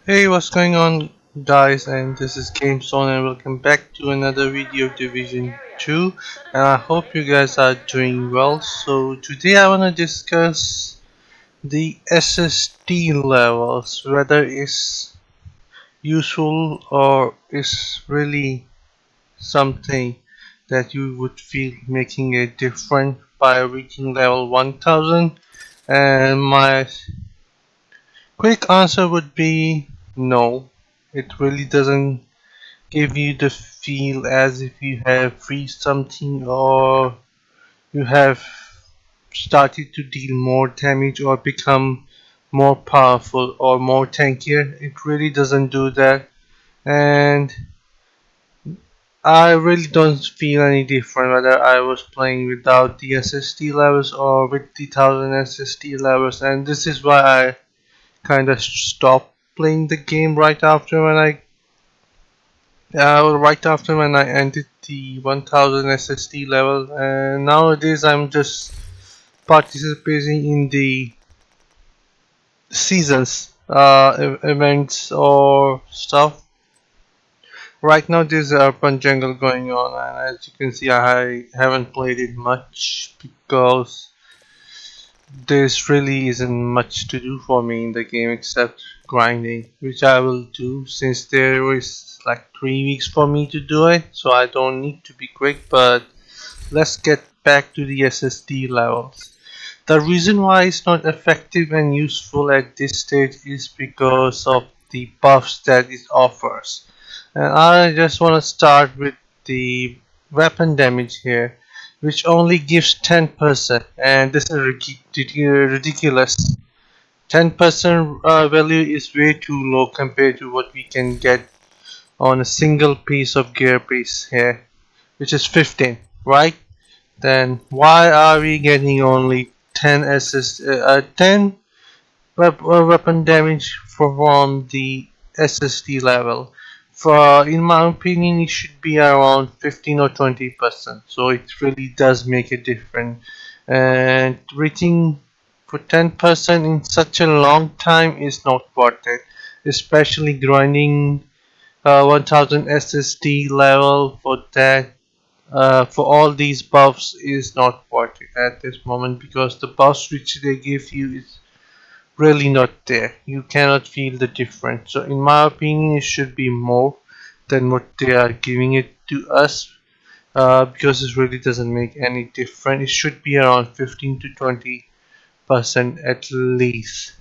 Hey, what's going on, guys? And this is GameZone, and welcome back to another video of Division 2. And I hope you guys are doing well. So, today I want to discuss the SSD levels, whether it's useful or is really something that you would feel making a difference by reaching level 1000. And my quick answer would be no. It really doesn't give you the feel as if you have reached something or you have started to deal more damage or become more powerful or more tankier. It really doesn't do that, and I really don't feel any different whether I was playing without the SSD levels or with the 1000 SSD levels. And this is why I kind of stopped playing the game right after when I ended the 1000 SSD level, and nowadays I'm just participating in the seasons, events or stuff. Right now there's a urban jungle going on, and as you can see I haven't played it much because there's really isn't much to do for me in the game except grinding, which I will do since there is like 3 weeks for me to do it, so I don't need to be quick. But let's get back to the SSD levels. The reason why it's not effective and useful at this stage is because of the buffs that it offers. And I just want to start with the weapon damage here, which only gives 10%, and this is ridiculous. 10% value is way too low compared to what we can get on a single piece of gear piece here, which is 15, right? Then why are we getting only 10 weapon damage from the SSD level? For in my opinion, it should be around 15 or 20%. So it really does make a difference. And reaching for 10% in such a long time is not worth it, especially grinding 1000 SSD level for that for all these buffs is not worth it at this moment, because the buffs which they give you is really not there. You cannot feel the difference. So in my opinion, it should be more than what they are giving it to us, because it really doesn't make any difference. It should be around 15 to 20% at least.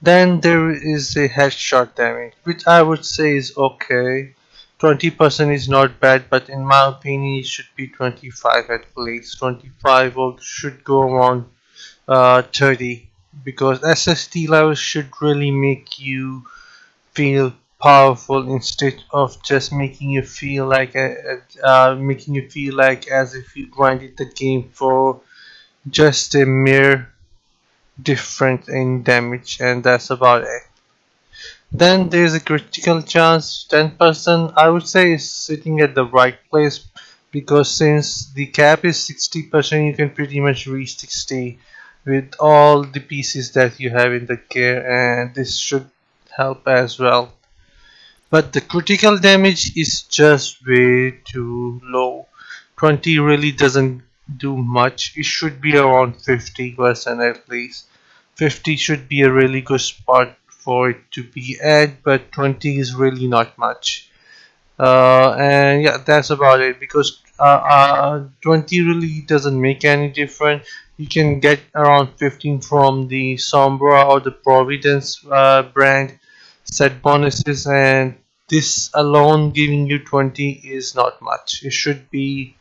Then there is a headshot damage, which I would say is okay. 20% is not bad, but in my opinion, it should be 25 at least. 25 or should go around 30, because SSD levels should really make you feel powerful instead of just making you feel like as if you grinded the game for just a mere difference in damage, and that's about it. Then there's a critical chance, 10%, I would say is sitting at the right place, because since the cap is 60%, you can pretty much reach 60 with all the pieces that you have in the gear, and this should help as well. But the critical damage is just way too low. 20 really doesn't do much. It should be around 50% at least. 50 should be a really good spot for it to be at, but 20 is really not much. And yeah, that's about it, because 20 really doesn't make any difference. You can get around 15 from the Sombra or the Providence brand set bonuses, and this alone giving you 20 is not much. It should be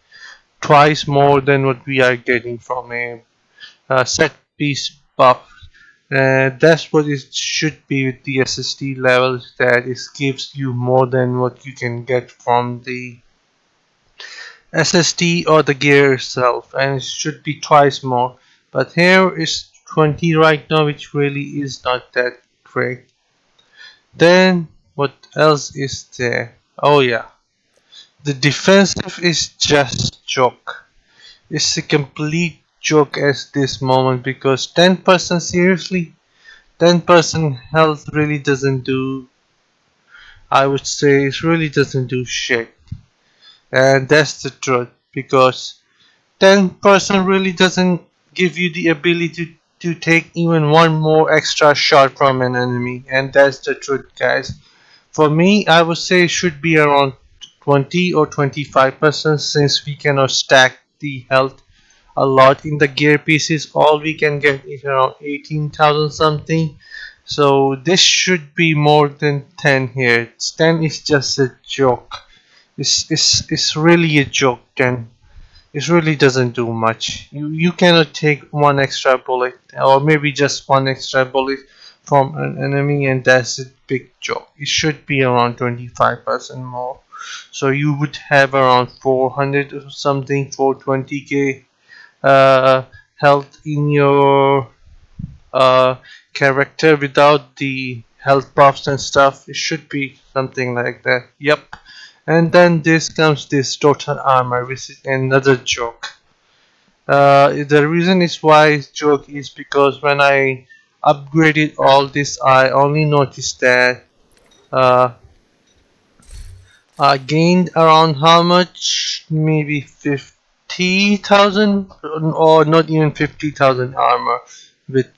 twice more than what we are getting from a set piece buff. That's what it should be with the SSD levels, that it gives you more than what you can get from the SSD or the gear itself, and it should be twice more. But here is 20 right now, which really is not that great. Then what else is there? Oh yeah, the defensive is just joke. It's a complete joke at this moment, because 10% seriously, 10% health really doesn't do, I would say it really doesn't do shit. And that's the truth, because 10% really doesn't give you the ability to take even one more extra shot from an enemy, and that's the truth, guys. For me, I would say it should be around 20 or 25%, since we cannot stack the health a lot in the gear pieces. All we can get is around 18,000 something. So this should be more than 10 here. 10 is just a joke. It's really a joke. 10, it really doesn't do much. You cannot take one extra bullet, or maybe just one extra bullet from an enemy, and that's a big joke. It should be around 25% more. So you would have around 400 or something, 420k uh, health in your uh, character without the health buffs and stuff. It should be something like that. Yep. And then this total armor, which is another joke. The reason is why it's joke is because when I upgraded all this, I only noticed that uh, I gained around how much? Maybe 50,000, or not even 50,000 armor with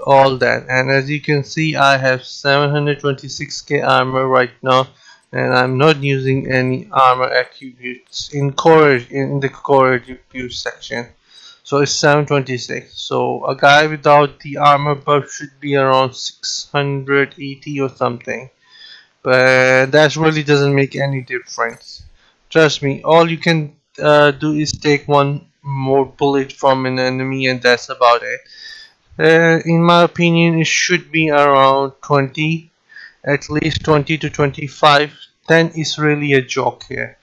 all that. And as you can see, I have 726k armor right now, and I'm not using any armor attributes in the core attributes section. So it's 726. So a guy without the armor buff should be around 680 or something, but that really doesn't make any difference. Trust me, all you can do is take one more bullet from an enemy, and that's about it. In my opinion, it should be around 20, at least 20 to 25. 10 is really a joke here.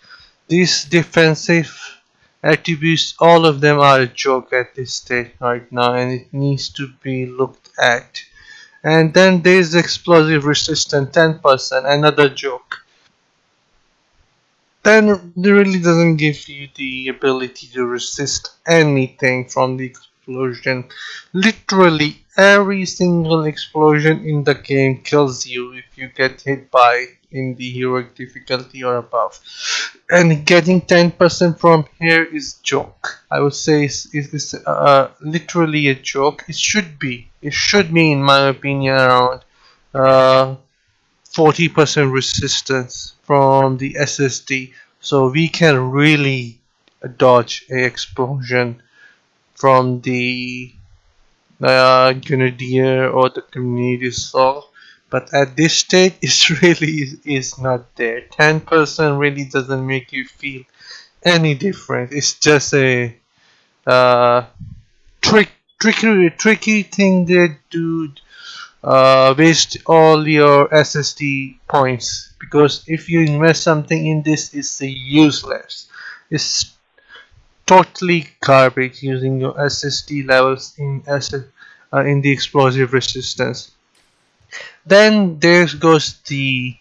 These defensive attributes, all of them are a joke at this stage right now, and it needs to be looked at. And then there's explosive resistance 10%, another joke. Then it really doesn't give you the ability to resist anything from the explosion. Literally every single explosion in the game kills you if you get hit by it in the heroic difficulty or above. And getting 10% from here is joke. I would say it's literally a joke. It should be. It should be, in my opinion, around uh, 40% resistance from the SSD, so we can really dodge a explosion from the Grenadier or the Community Assault. But at this stage, it really is not there. 10% really doesn't make you feel any different. It's just a uh, tricky thing they do, waste all your SSD points, because if you invest something in this, it's useless. It's totally garbage using your SSD levels in the explosive resistance. Then there goes the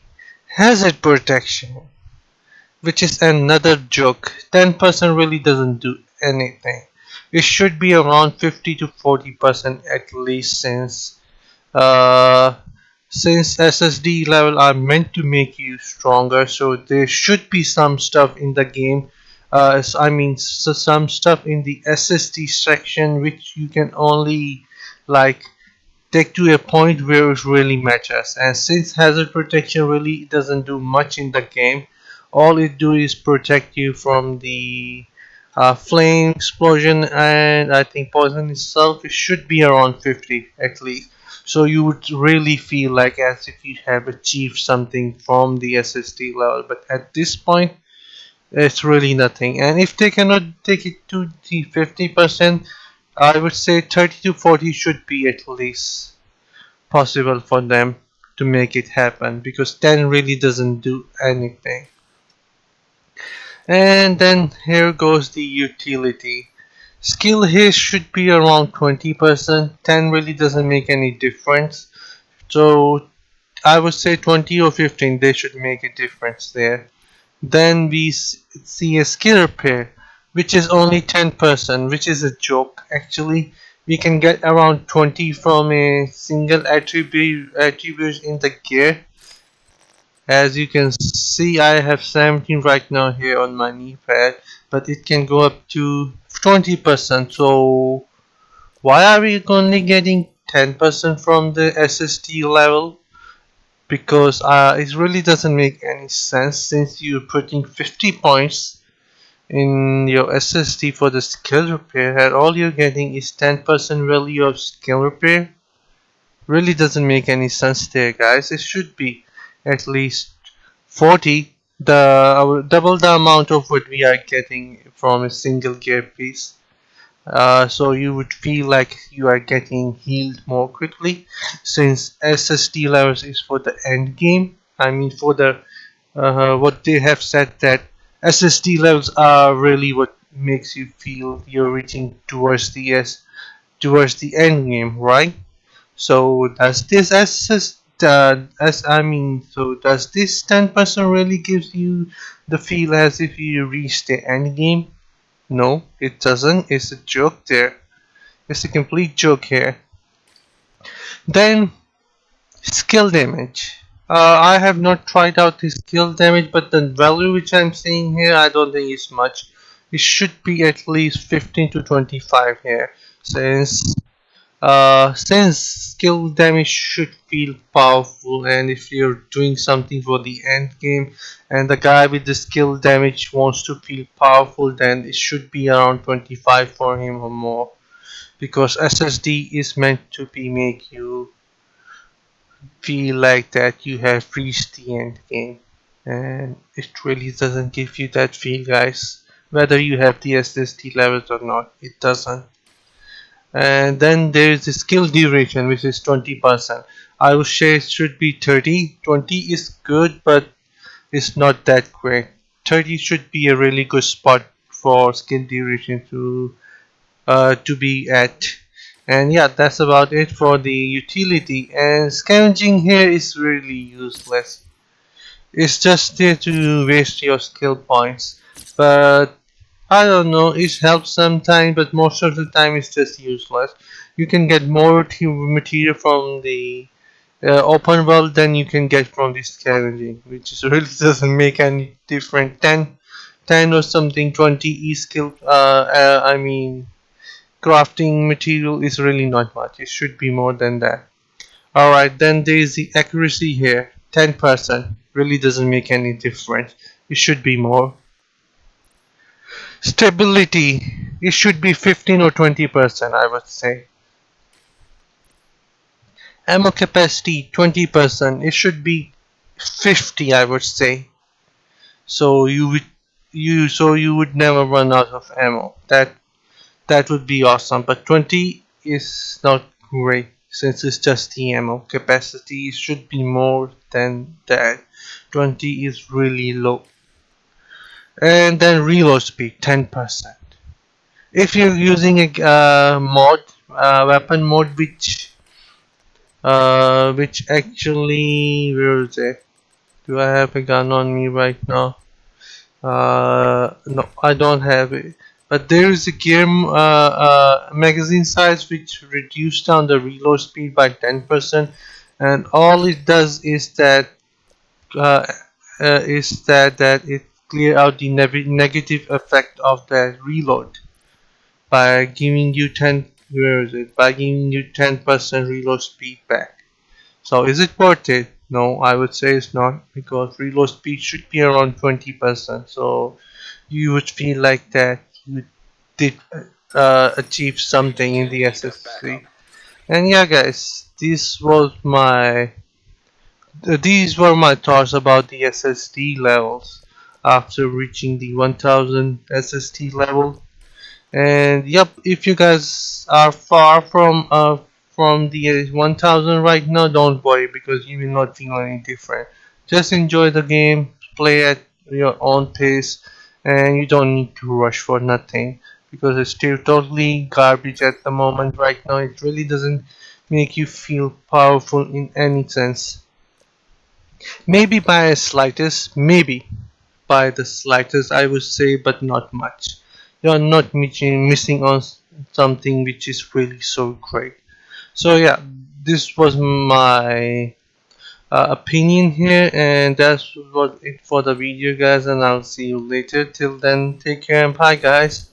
hazard protection, which is another joke. 10% really doesn't do anything. It should be around 50 to 40% at least, uh, since SSD level are meant to make you stronger, so there should be some stuff in the game. Some stuff in the SSD section which you can only like take to a point where it really matters. And since hazard protection really doesn't do much in the game, all it do is protect you from the flame explosion, and I think poison itself. It should be around 50 at least. So you would really feel like as if you have achieved something from the SSD level. But at this point, it's really nothing. And if they cannot take it to the 50%, I would say 30 to 40 should be at least possible for them to make it happen, because 10 really doesn't do anything. And then here goes the utility. Skill here should be around 20%. 10 really doesn't make any difference. So I would say 20 or 15, they should make a difference there. Then we see a skill repair, which is only 10%, which is a joke actually. we can get around 20 from a single attribute in the gear. As you can see, I have 17 right now here on my knee pad, but it can go up to 20%. So why are we only getting 10% from the SSD level? Because it really doesn't make any sense, since you're putting 50 points in your SSD for the skill repair and all you're getting is 10% value of skill repair. Really doesn't make any sense there, guys. It should be at least 40, double the amount of what we are getting from a single gear piece. So you would feel like you are getting healed more quickly, since SSD levels is for the end game. I mean, for the what they have said, that SSD levels are really what makes you feel you're reaching towards the end game, right? So does this does this 10% really gives you the feel as if you reached the end game? No, it doesn't. It's a joke there. It's a complete joke here. Then skill damage. I have not tried out the skill damage, but the value which I'm seeing here, I don't think is much. It should be at least 15 to 25 here, since skill damage should feel powerful, and if you're doing something for the end game and the guy with the skill damage wants to feel powerful, then it should be around 25 for him or more, because SSD is meant to be make you feel like that you have reached the end game, and it really doesn't give you that feel, guys. Whether you have the SSD levels or not, it doesn't. And then there is the skill duration, which is 20%. I would say it should be 30. 20 is good, but it's not that great. 30 should be a really good spot for skill duration to be at. And yeah, that's about it for the utility. And scavenging here is really useless. It's just there to waste your skill points. But I don't know, it helps sometimes, but most of the time it's just useless. You can get more material from the open world than you can get from the scavenging, which is really doesn't make any difference. 10 or something, 20 skill, crafting material is really not much. It should be more than that. Alright, then there is the accuracy here. 10% really doesn't make any difference. It should be more. Stability, it should be 15 or 20%, I would say. Ammo capacity, 20%. It should be 50, I would say. So you would never run out of ammo. That would be awesome. But 20 is not great, since it's just the ammo capacity. Should be more than that. 20 is really low. And then reload speed, 10%. If you're using a weapon mode, which actually, where is it? Do I have a gun on me right now? No, I don't have it. But there is a gear magazine size which reduced down the reload speed by 10%, and all it does uh, is that it clear out the negative effect of the reload by giving you 10 where is it by giving you 10% reload speed back. So is it worth it? No, I would say it's not, because reload speed should be around 20%. So you would feel like that you did achieve something in the SSC. And yeah, guys, these were my thoughts about the SSD levels after reaching the 1000 SSD level. And yep, if you guys are far from the 1000 right now, don't worry, because you will not feel any different. Just enjoy the game, play at your own pace, and you don't need to rush for nothing, because it's still totally garbage at the moment right now. It really doesn't make you feel powerful in any sense. Maybe by a slightest, maybe by the slightest, I would say, but not much. You're not missing on something which is really so great. So yeah, this was my opinion here, and that's what it for the video, guys. And I'll see you later. Till then, take care and bye, guys.